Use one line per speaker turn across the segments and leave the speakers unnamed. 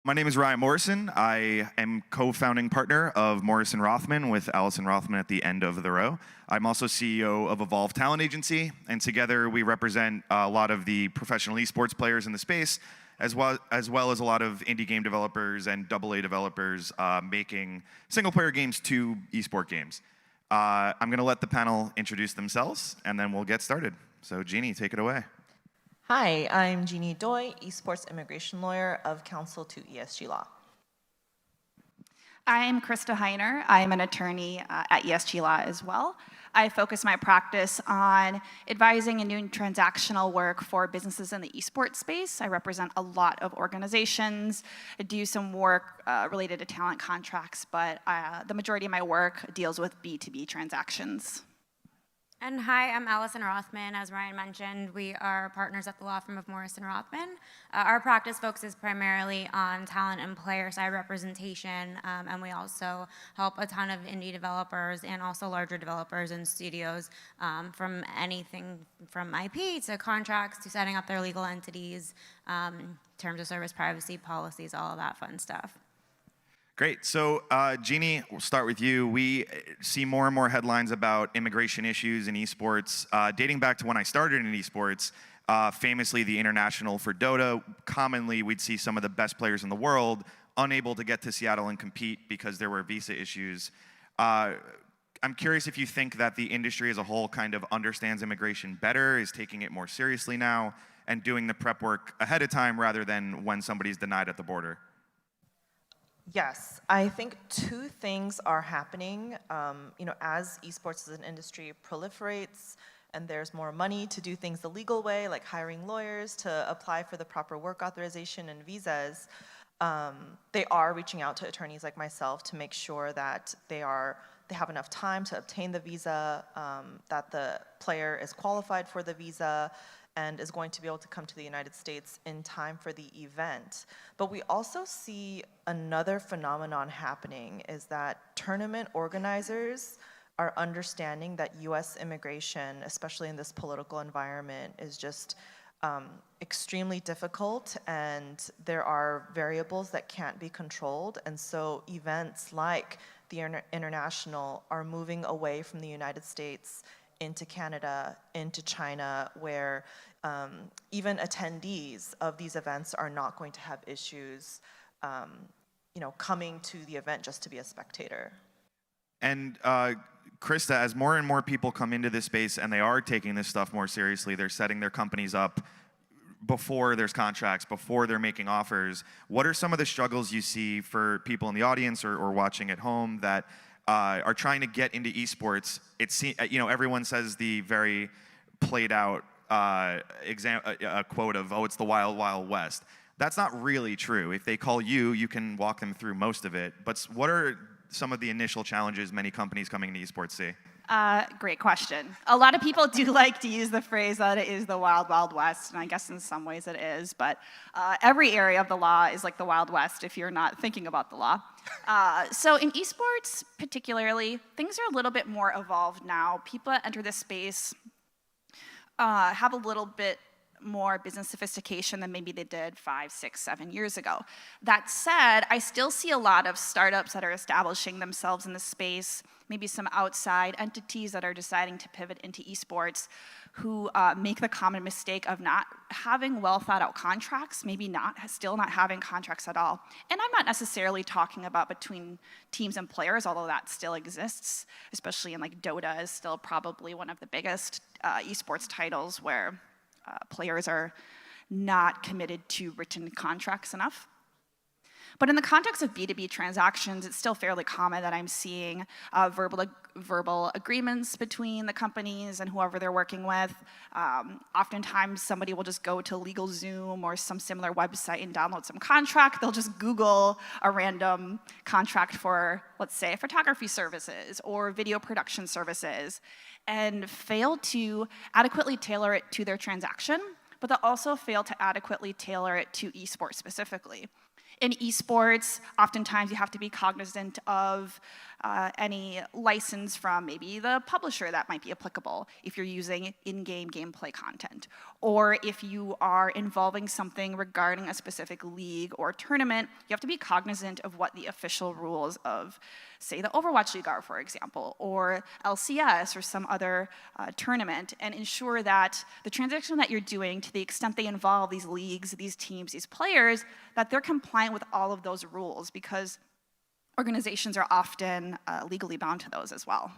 My name is Ryan Morrison. I am co-founding partner of Morrison Rothman with Allison Rothman at the end of the row. I'm also CEO of Evolve Talent Agency, and together we represent a lot of the professional esports players in the space, as well as a lot of indie game developers and AA developers making single-player games to esport games. I'm going to let the panel introduce themselves, and then we'll get started. So, Genie, take it away.
Hi, I'm Genie Doi, esports immigration lawyer of counsel to ESG Law.
I'm Krista Hiner. I'm an attorney at ESG Law as well. I focus my practice on advising and doing transactional work for businesses in the esports space. I represent a lot of organizations. I do some work related to talent contracts, but the majority of my work deals with B2B transactions.
And hi, I'm Allison Rothman. As Ryan mentioned, we are partners at the law firm of Morrison Rothman. Our practice focuses primarily on talent and player side representation, and we also help a ton of indie developers and also larger developers and studios from anything from IP to contracts to setting up their legal entities, terms of service, privacy policies, all of that fun stuff.
Great. So, Genie, we'll start with you. We see more and more headlines about immigration issues in esports. Dating back to when I started in esports, famously the International for Dota, commonly we'd see some of the best players in the world unable to get to Seattle and compete because there were visa issues. I'm curious if you think that the industry as a whole kind of understands immigration better, is taking it more seriously now, and doing the prep work ahead of time rather than when somebody's denied at the border.
Yes, I think two things are happening. As esports as an industry proliferates and there's more money to do things the legal way, like hiring lawyers to apply for the proper work authorization and visas, they are reaching out to attorneys like myself to make sure that they have enough time to obtain the visa, that the player is qualified for the visa, and is going to be able to come to the United States in time for the event. But we also see another phenomenon happening, is that tournament organizers are understanding that US immigration, especially in this political environment, is just extremely difficult, and there are variables that can't be controlled. And so events like the International are moving away from the United States into Canada, into China, where even attendees of these events are not going to have issues coming to the event just to be a spectator.
And Krista, as more and more people come into this space and they are taking this stuff more seriously, they're setting their companies up before there's contracts, before they're making offers, what are some of the struggles you see for people in the audience or watching at home that are trying to get into esports? Everyone says the very played out quote of, "Oh, it's the wild, wild west." That's not really true. If they call you, you can walk them through most of it. But what are some of the initial challenges many companies coming into esports see?
Great question. A lot of people do like to use the phrase that it is the wild, wild west, and I guess in some ways it is, but every area of the law is like the wild west if you're not thinking about the law. So in esports particularly, things are a little bit more evolved now. People that enter this space have a little bit more business sophistication than maybe they did 5, 6, 7 years ago. That said, I still see a lot of startups that are establishing themselves in the space, maybe some outside entities that are deciding to pivot into esports who make the common mistake of not having well thought out contracts, maybe still not having contracts at all. And I'm not necessarily talking about between teams and players, although that still exists, especially in like Dota is still probably one of the biggest esports titles where players are not committed to written contracts enough. But in the context of B2B transactions, it's still fairly common that I'm seeing verbal agreements between the companies and whoever they're working with. Oftentimes, somebody will just go to LegalZoom or some similar website and download some contract. They'll just Google a random contract for, let's say, photography services or video production services and fail to adequately tailor it to their transaction, but they'll also fail to adequately tailor it to esports specifically. In esports, oftentimes you have to be cognizant of any license from maybe the publisher that might be applicable if you're using in-game gameplay content. Or if you are involving something regarding a specific league or tournament, you have to be cognizant of what the official rules of, say, the Overwatch League are, for example, or LCS or some other tournament, and ensure that the transaction that you're doing, to the extent they involve these leagues, these teams, these players, that they're compliant with all of those rules, because organizations are often legally bound to those as well.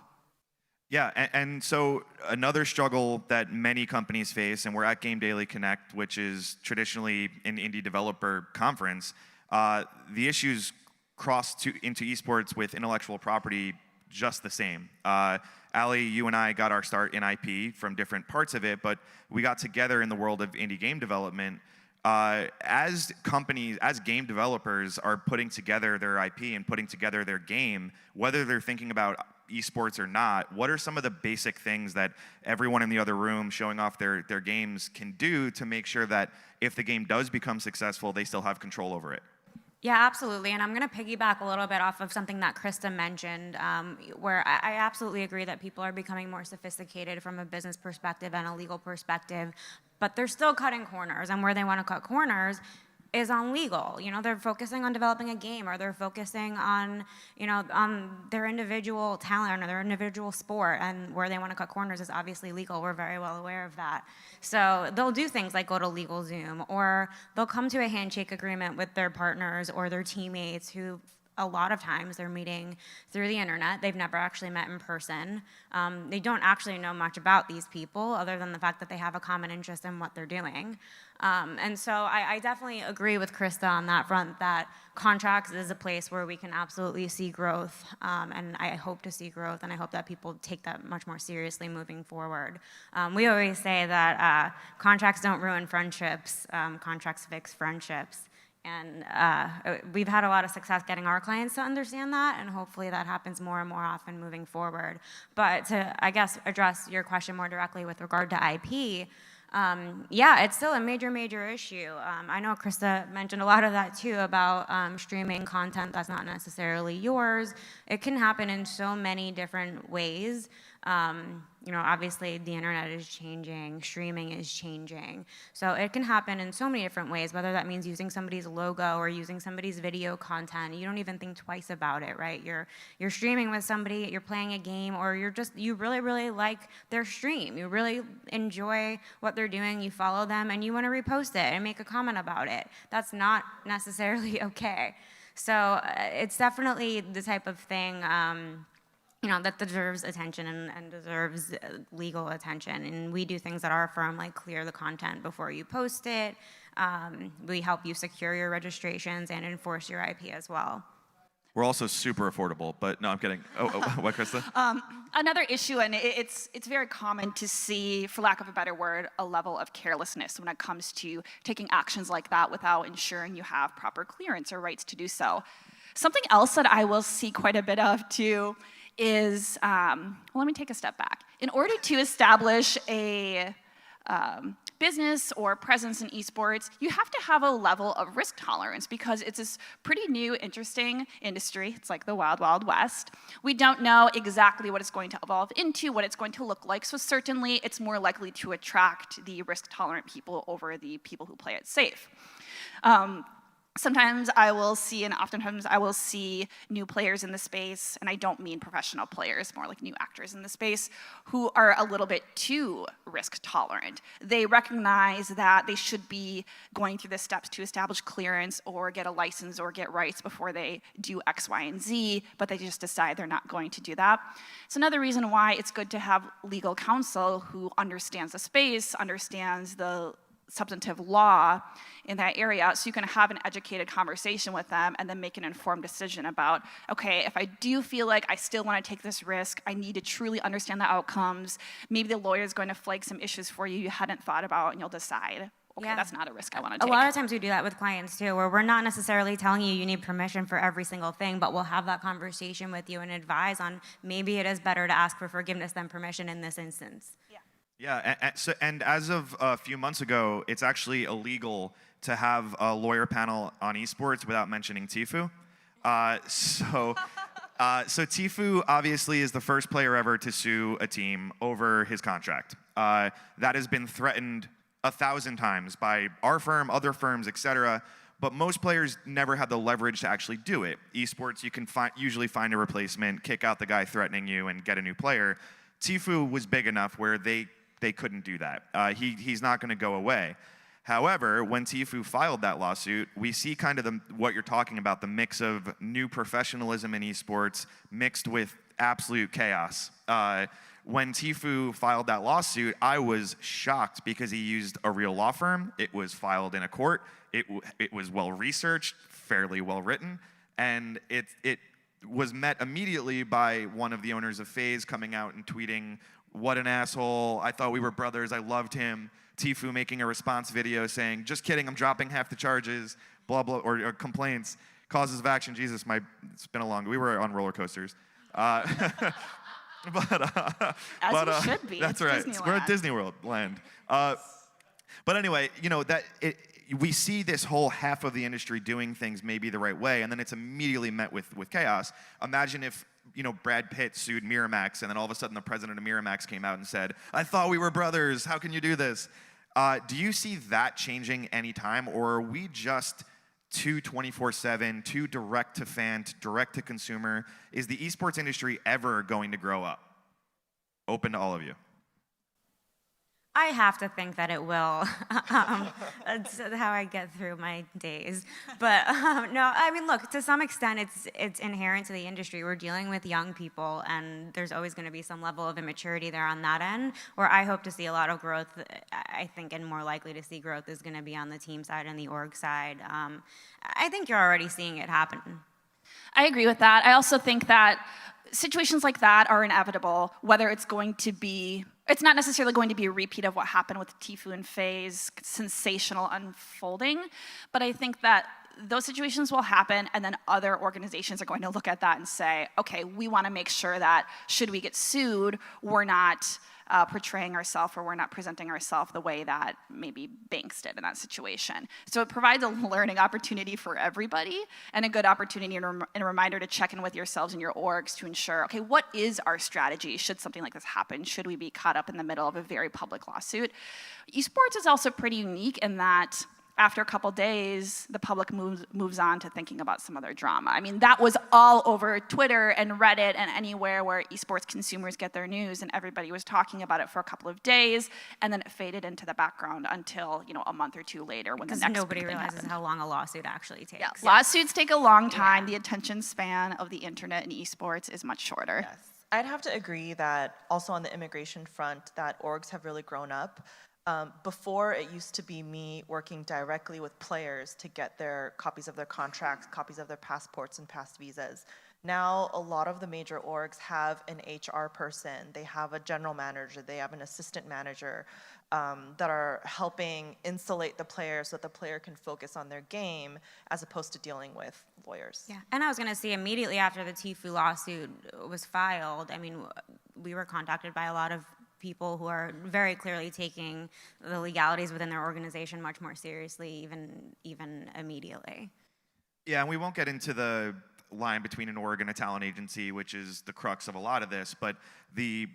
Yeah, and so another struggle that many companies face, and we're at GameDaily Connect, which is traditionally an indie developer conference, the issues cross into esports with intellectual property just the same. Allie, you and I got our start in IP from different parts of it, but we got together in the world of indie game development. As companies, as game developers are putting together their IP and putting together their game, whether they're thinking about esports or not, what are some of the basic things that everyone in the other room showing off their games can do to make sure that if the game does become successful, they still have control over it?
Yeah, absolutely. And I'm going to piggyback a little bit off of something that Krista mentioned, where I absolutely agree that people are becoming more sophisticated from a business perspective and a legal perspective, but they're still cutting corners. And where they want to cut corners is on legal. You know, they're focusing on developing a game, or they're focusing on, you know, on their individual talent or their individual sport, and where they want to cut corners is obviously legal. We're very well aware of that. So they'll do things like go to LegalZoom, or they'll come to a handshake agreement with their partners or their teammates who a lot of times they're meeting through the internet. They've never actually met in person. They don't actually know much about these people other than the fact that they have a common interest in what they're doing. And so I definitely agree with Krista on that front, that contracts is a place where we can absolutely see growth, and I hope to see growth, and I hope that people take that much more seriously moving forward. We always say that contracts don't ruin friendships, contracts fix friendships. And we've had a lot of success getting our clients to understand that, and hopefully that happens more and more often moving forward. But to, I guess, address your question more directly with regard to IP, yeah, it's still a major, major issue. I know Krista mentioned a lot of that too about streaming content that's not necessarily yours. It can happen in so many different ways. You know, obviously the internet is changing, streaming is changing. So it can happen in so many different ways, whether that means using somebody's logo or using somebody's video content. You don't even think twice about it, right? You're streaming with somebody, you're playing a game, or you really, really like their stream. You really enjoy what they're doing, you follow them, and you want to repost it and make a comment about it. That's not necessarily okay. So it's definitely the type of thing you know, that deserves attention and deserves legal attention. And we do things at our firm like clear the content before you post it. We help you secure your registrations and enforce your IP as well.
We're also super affordable, but no, I'm kidding. What, Krista?
Another issue, and it's very common to see, for lack of a better word, a level of carelessness when it comes to taking actions like that without ensuring you have proper clearance or rights to do so. Something else that I will see quite a bit of too is, well, let me take a step back. In order to establish a business or presence in esports, you have to have a level of risk tolerance, because it's this pretty new, interesting industry. It's like the wild, wild west. We don't know exactly what it's going to evolve into, what it's going to look like, so certainly it's more likely to attract the risk-tolerant people over the people who play it safe. Sometimes I will see, and oftentimes I will see new players in the space, and I don't mean professional players, more like new actors in the space, who are a little bit too risk tolerant. They recognize that they should be going through the steps to establish clearance or get a license or get rights before they do X, Y, and Z, but they just decide they're not going to do that. It's another reason why it's good to have legal counsel who understands the space, understands the substantive law in that area, so you can have an educated conversation with them and then make an informed decision about, okay, if I do feel like I still want to take this risk, I need to truly understand the outcomes. Maybe the lawyer is going to flag some issues for you you hadn't thought about, and you'll decide, okay,
Yeah.
that's not a risk I want to take.
A lot of times we do that with clients too, where we're not necessarily telling you need permission for every single thing, but we'll have that conversation with you and advise on maybe it is better to ask for forgiveness than permission in this instance.
Yeah, and as of a few months ago, it's actually illegal to have a lawyer panel on esports without mentioning Tfue. So So Tfue obviously is the first player ever to sue a team over his contract. That has been threatened 1,000 times by our firm, other firms, etc. But most players never had the leverage to actually do it. Esports, you can usually find a replacement, kick out the guy threatening you, and get a new player. Tfue was big enough where they couldn't do that. He's not going to go away. However, when Tfue filed that lawsuit, we see kind of what you're talking about, the mix of new professionalism in esports mixed with absolute chaos. When Tfue filed that lawsuit, I was shocked because he used a real law firm. It was filed in a court. It was well-researched, fairly well-written, and it was met immediately by one of the owners of FaZe coming out and tweeting, "What an asshole, I thought we were brothers, I loved him." Tfue making a response video saying, "Just kidding, I'm dropping half the charges," blah, blah, or complaints, causes of action. Jesus, it's been a long, we were on roller coasters. As
you should be.
That's
it's
right.
Disneyland.
We're at Disney World land. But anyway, we see this whole half of the industry doing things maybe the right way, and then it's immediately met with chaos. Imagine if Brad Pitt sued Miramax, and then all of a sudden the president of Miramax came out and said, "I thought we were brothers. How can you do this?" Do you see that changing anytime, or are we just too 24/7, too direct to fan, direct to consumer? Is the esports industry ever going to grow up? Open to all of you.
I have to think that it will. That's how I get through my days. But no, I mean, look, to some extent, it's inherent to the industry. We're dealing with young people, and there's always going to be some level of immaturity there on that end, where I hope to see a lot of growth. I think, and more likely to see growth is going to be on the team side and the org side. I think you're already seeing it happen.
I agree with that. I also think that situations like that are inevitable, whether it's not necessarily going to be a repeat of what happened with Tfue and FaZe, sensational unfolding, but I think that those situations will happen, and then other organizations are going to look at that and say, okay, we want to make sure that should we get sued, we're not portraying ourselves, or we're not presenting ourselves the way that maybe banks did in that situation. So it provides a learning opportunity for everybody, and a good opportunity and a reminder to check in with yourselves and your orgs to ensure, okay, what is our strategy should something like this happen? Should we be caught up in the middle of a very public lawsuit? Esports is also pretty unique in that after a couple days, the public moves on to thinking about some other drama. I mean, that was all over Twitter and Reddit and anywhere where esports consumers get their news, and everybody was talking about it for a couple of days, and then it faded into the background until a month or two later when the next
nobody
big thing
realizes
happened.
how long a lawsuit actually takes.
Yeah. Lawsuits take a long time. The attention span of the internet and esports is much shorter.
Yes. I'd have to agree that also on the immigration front, that orgs have really grown up. Before, it used to be me working directly with players to get their copies of their contracts, copies of their passports and past visas. Now, a lot of the major orgs have an HR person, they have a general manager, they have an assistant manager that are helping insulate the player so that the player can focus on their game as opposed to dealing with lawyers.
Yeah, and I was going to say immediately after the Tfue lawsuit was filed, I mean, we were contacted by a lot of people who are very clearly taking the legalities within their organization much more seriously, even immediately.
Yeah, and we won't get into the line between an org and a talent agency, which is the crux of a lot of this, but the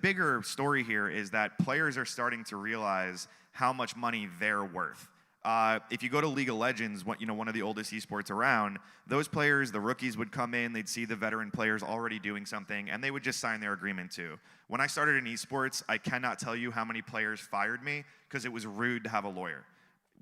bigger story here is that players are starting to realize how much money they're worth. If you go to League of Legends, one of the oldest esports around, those players, the rookies would come in, they'd see the veteran players already doing something, and they would just sign their agreement too. When I started in esports, I cannot tell you how many players fired me because it was rude to have a lawyer.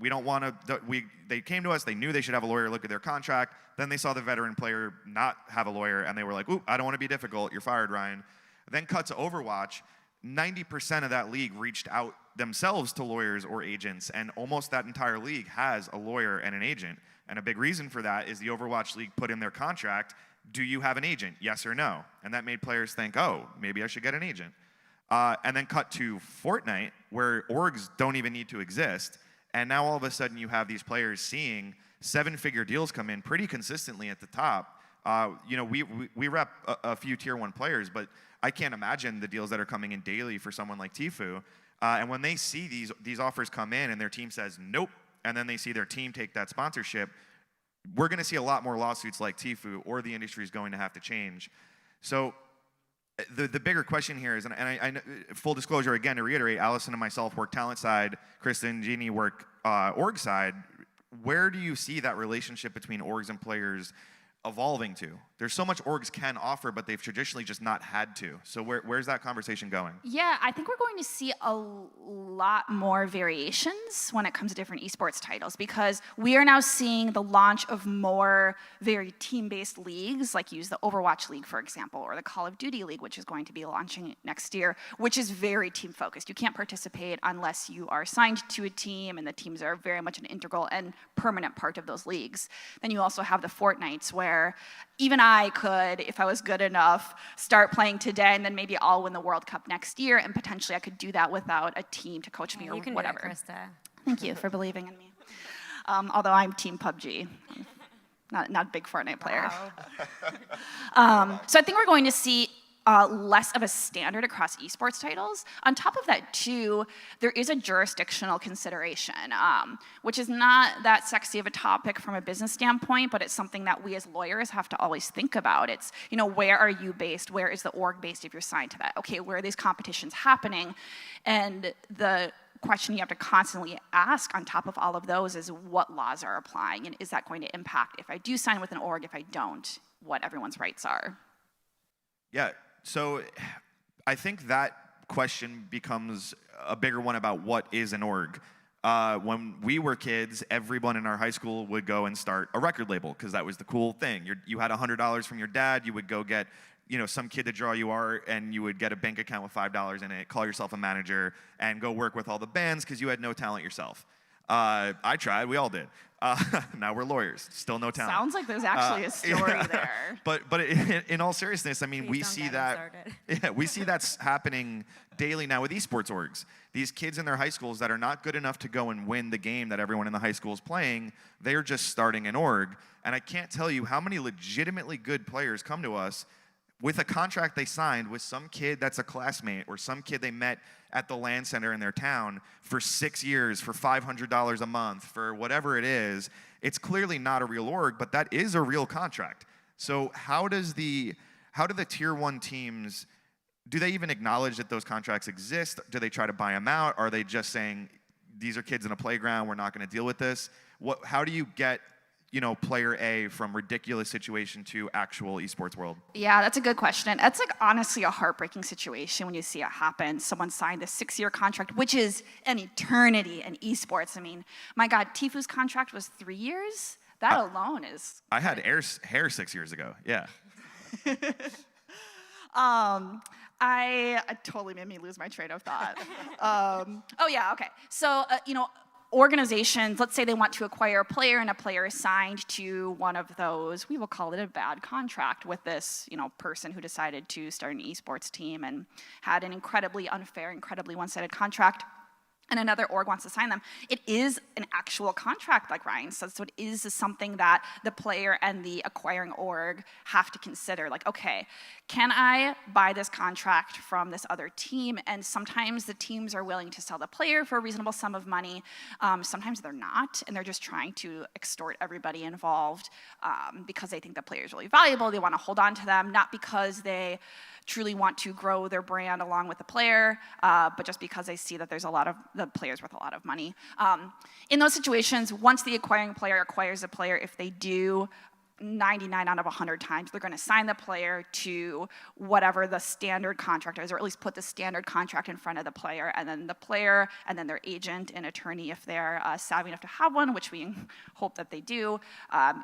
We don't want to, they came to us, they knew they should have a lawyer look at their contract, then they saw the veteran player not have a lawyer, and they were like, "Ooh, I don't want to be difficult, you're fired, Ryan." Then cut to Overwatch, 90% of that league reached out themselves to lawyers or agents, and almost that entire league has a lawyer and an agent. And a big reason for that is the Overwatch League put in their contract, do you have an agent, yes or no? And that made players think, oh, maybe I should get an agent. And then cut to Fortnite, where orgs don't even need to exist, and now all of a sudden you have these players seeing 7-figure deals come in pretty consistently at the top. We rep a few tier 1 players, but I can't imagine the deals that are coming in daily for someone like Tfue. And when they see these offers come in and their team says nope, and then they see their team take that sponsorship, we're going to see a lot more lawsuits like Tfue, or the industry is going to have to change. So the bigger question here is, and I full disclosure again to reiterate, Allison and myself work talent side, Krista and Genie work org side. Where do you see that relationship between orgs and players evolving to? There's so much orgs can offer, but they've traditionally just not had to. So where's that conversation going?
Yeah, I think we're going to see a lot more variations when it comes to different esports titles, because we are now seeing the launch of more very team-based leagues, like use the Overwatch League, for example, or the Call of Duty League, which is going to be launching next year, which is very team-focused. You can't participate unless you are signed to a team, and the teams are very much an integral and permanent part of those leagues. Then you also have the Fortnites, where even I could, if I was good enough, start playing today, and then maybe I'll win the World Cup next year, and potentially I could do that without a team to coach me or whatever.
You can do it, Krista.
Thank you for believing in me. Although I'm Team PUBG, not a big Fortnite player.
Wow.
So I think we're going to see less of a standard across esports titles. On top of that, too, there is a jurisdictional consideration, which is not that sexy of a topic from a business standpoint, but it's something that we as lawyers have to always think about. It's, where are you based? Where is the org based if you're signed to that? Okay, where are these competitions happening? And the question you have to constantly ask on top of all of those is what laws are applying, and is that going to impact if I do sign with an org, if I don't, what everyone's rights are?
Yeah. So I think that question becomes a bigger one about what is an org. When we were kids, everyone in our high school would go and start a record label because that was the cool thing. You had $100 from your dad, you would go get some kid to draw you art, and you would get a bank account with $5 in it, call yourself a manager, and go work with all the bands because you had no talent yourself. I tried, we all did. Now we're lawyers, still no talent.
Sounds like there's actually a story there.
But in all seriousness, I mean, we see that. Yeah, we see that's happening daily now with esports orgs. These kids in their high schools that are not good enough to go and win the game that everyone in the high school is playing, they're just starting an org. And I can't tell you how many legitimately good players come to us with a contract they signed with some kid that's a classmate or some kid they met at the LAN center in their town for 6 years, for $500 a month, for whatever it is. It's clearly not a real org, but that is a real contract. So how do the tier 1 teams, do they even acknowledge that those contracts exist? Do they try to buy them out? Are they just saying, these are kids in a playground, we're not gonna deal with this? How do you get player A from ridiculous situation to actual esports world?
Yeah, that's a good question. That's honestly a heartbreaking situation when you see it happen. Someone signed a 6-year contract, which is an eternity in esports. I mean, my God, Tfue's contract was 3 years? That alone is...
I had hair 6 years ago, yeah.
I totally made me lose my train of thought. Oh yeah, okay. So, organizations, let's say they want to acquire a player and a player is signed to one of those, we will call it a bad contract with this, person who decided to start an esports team and had an incredibly unfair, incredibly one-sided contract, and another org wants to sign them. It is an actual contract, like Ryan says, so it is something that the player and the acquiring org have to consider. Like, okay, can I buy this contract from this other team? And sometimes the teams are willing to sell the player for a reasonable sum of money. Sometimes they're not, and they're just trying to extort everybody involved because they think the player is really valuable. They want to hold on to them, not because they truly want to grow their brand along with the player, but just because they see that there's the player's worth a lot of money. In those situations, once the acquiring player acquires a player, if they do, 99 out of 100 times, they're going to sign the player to whatever the standard contract is, or at least put the standard contract in front of the player, and then the player, and then their agent and attorney, if they're savvy enough to have one, which we hope that they do,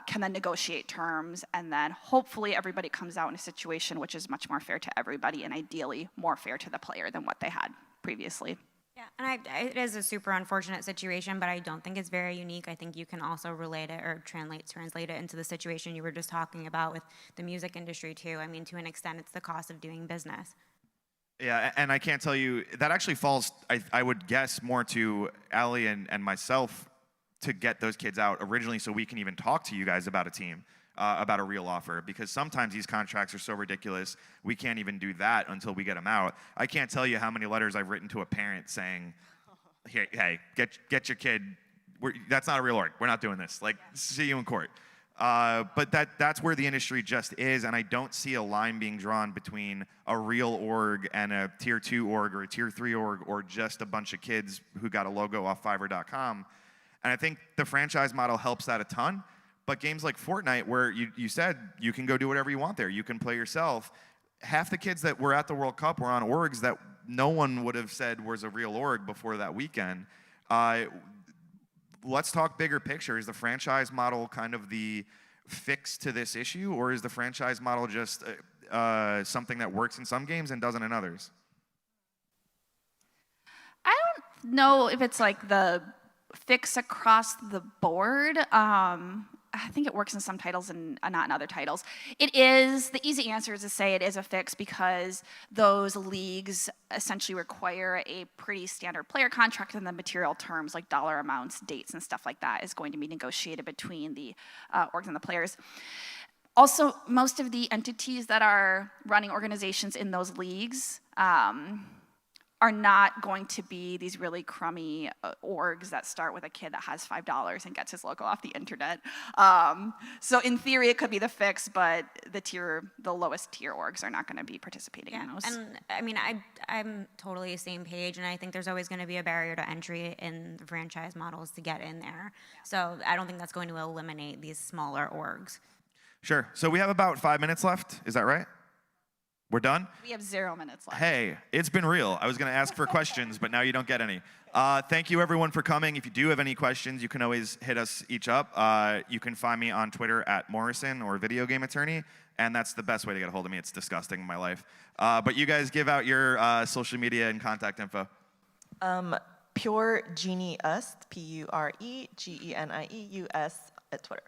can then negotiate terms, and then hopefully everybody comes out in a situation which is much more fair to everybody, and ideally more fair to the player than what they had previously.
Yeah, and it is a super unfortunate situation, but I don't think it's very unique. I think you can also relate it or translate it into the situation you were just talking about with the music industry too. I mean, to an extent, it's the cost of doing business.
Yeah, and I can't tell you, that actually falls, I would guess, more to Allie and myself to get those kids out originally so we can even talk to you guys about a team. About a real offer, because sometimes these contracts are so ridiculous we can't even do that until we get them out. I can't tell you how many letters I've written to a parent saying, hey, get your kid, that's not a real org, we're not doing this, like, see you in court. But that's where the industry just is, and I don't see a line being drawn between a real org and a tier 2 org or a tier 3 org or just a bunch of kids who got a logo off Fiverr.com. And I think the franchise model helps that a ton. But games like Fortnite, where you said you can go do whatever you want there, you can play yourself. Half the kids that were at the World Cup were on orgs that no one would have said was a real org before that weekend. Let's talk bigger picture. Is the franchise model kind of the fix to this issue, or is the franchise model just something that works in some games and doesn't in others?
I don't know if it's like the fix across the board. I think it works in some titles and not in other titles. It is, the easy answer is to say it is a fix because those leagues essentially require a pretty standard player contract, and the material terms like dollar amounts, dates, and stuff like that is going to be negotiated between the orgs and the players. Also, most of the entities that are running organizations in those leagues are not going to be these really crummy orgs that start with a kid that has $5 and gets his logo off the internet. So in theory, it could be the fix, but the lowest tier orgs are not going to be participating in those.
And I mean, I'm totally the same page, and I think there's always going to be a barrier to entry in the franchise models to get in there. So I don't think that's going to eliminate these smaller orgs.
Sure. So we have about 5 minutes left. Is that right? We're done?
We have 0 minutes left.
Hey, it's been real. I was going to ask for questions, but now you don't get any. Thank you, everyone, for coming. If you do have any questions, you can always hit us each up. You can find me on Twitter at Morrison or Video Game Attorney, and that's the best way to get a hold of me. It's disgusting in my life. But you guys give out your social media and contact info.
Pure Genieus, PureGenieus at Twitter.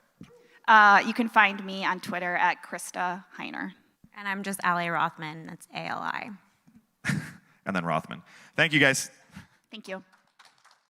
You can find me on Twitter at Krista Hiner.
And I'm just Ali Rothman. That's ALI.
And then Rothman. Thank you, guys.
Thank you.